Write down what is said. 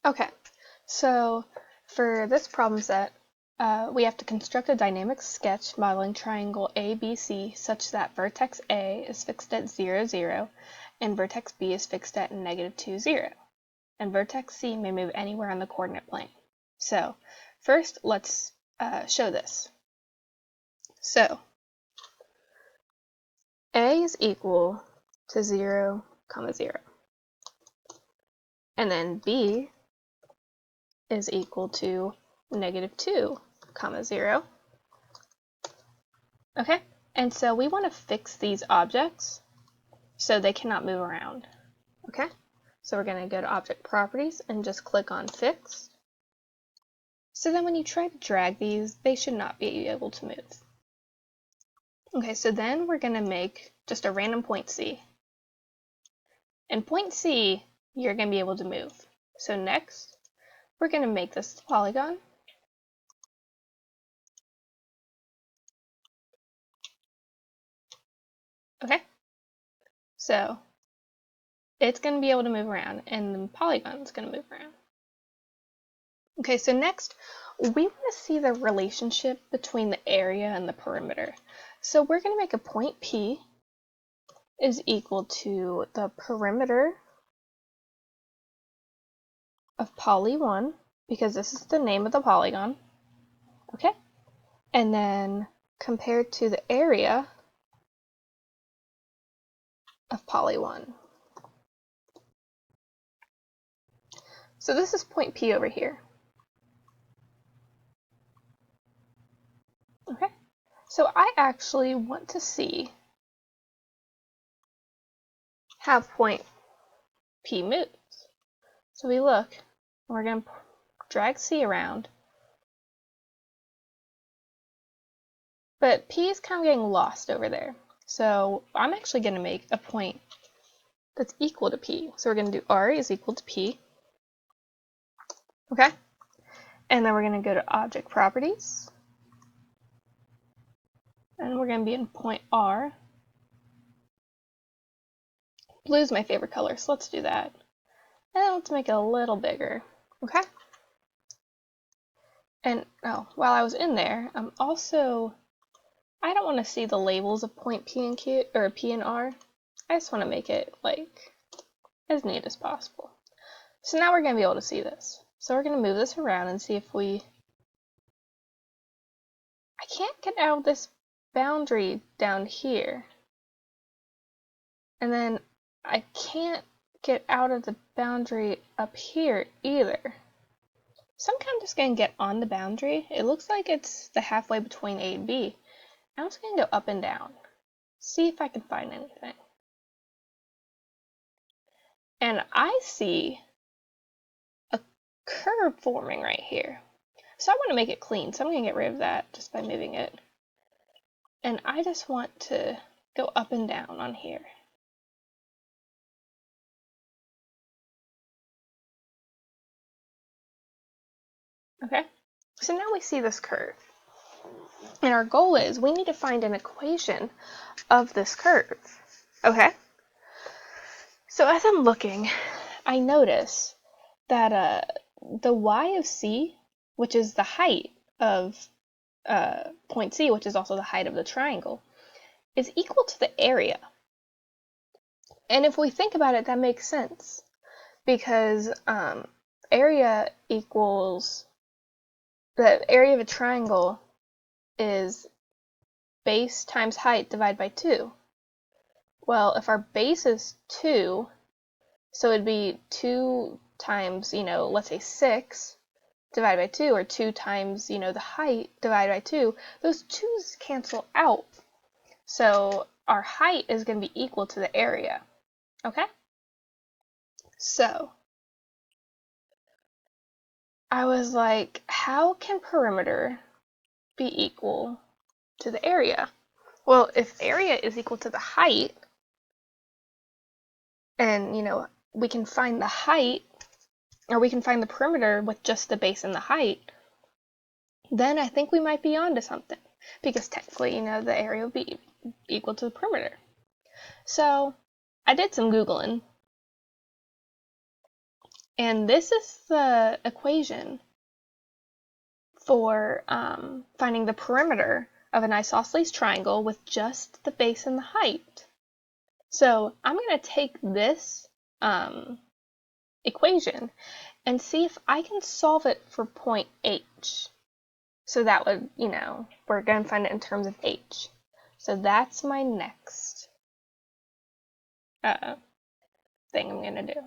Okay, so for this problem set, we have to construct a dynamic sketch modeling triangle ABC such that vertex A is fixed at 0, 0, and vertex B is fixed at -2, 0, and vertex C may move anywhere on the coordinate plane. So first, let's show this. So A is equal to 0, 0, and then B is equal to -2, 0. Okay, and so we want to fix these objects so they cannot move around. Okay, so we're going to go to Object Properties and just click on Fix. So then when you try to drag these, they should not be able to move. Okay, so then we're going to make just a random point C. And point C, you're going to be able to move. So next, we're going to make this a polygon. Okay, so it's going to be able to move around, and the polygon is going to move around. Okay, so next, we want to see the relationship between the area and the perimeter. So we're going to make a point P is equal to the perimeter of poly 1, because this is the name of the polygon, okay? And then compared to the area of poly 1. So this is point P over here. Okay, so I actually want to see how point P moves. So we look, and we're going to drag C around, but P is kind of getting lost over there. So I'm actually going to make a point that's equal to P. So we're going to do R is equal to P. Okay, and then we're going to go to Object Properties, and we're going to be in point R. Blue is my favorite color, so let's do that. And then let's make it a little bigger. Okay, and while I was in there, I don't want to see the labels of point P and Q, or P and R. I just want to make it like as neat as possible. So now we're going to be able to see this. So we're going to move this around and see if I can't get out of this boundary down here. And then I can't get out of the boundary up here either. So I'm kind of just going to get on the boundary. It looks like it's the halfway between A and B. I'm just going to go up and down. See if I can find anything. And I see a curve forming right here. So I want to make it clean, so I'm going to get rid of that just by moving it. And I just want to go up and down on here. Okay, so now we see this curve. And our goal is we need to find an equation of this curve. Okay, so as I'm looking, I notice that the y of c, which is the height of point C, which is also the height of the triangle, is equal to the area. And if we think about it, that makes sense, because area equals, the area of a triangle is base times height divided by 2. Well, if our base is 2, so it'd be 2 times, let's say 6 divided by 2, or 2 times, the height divided by 2, those 2's cancel out. So our height is going to be equal to the area. Okay? So I was like, how can perimeter be equal to the area? Well, if area is equal to the height, and we can find the height, or we can find the perimeter with just the base and the height, then I think we might be onto something, because technically, the area would be equal to the perimeter. So I did some Googling, And this is the equation for finding the perimeter of an isosceles triangle with just the base and the height. So I'm going to take this equation and see if I can solve it for point H. So that would, we're going to find it in terms of H. So that's my next thing I'm going to do.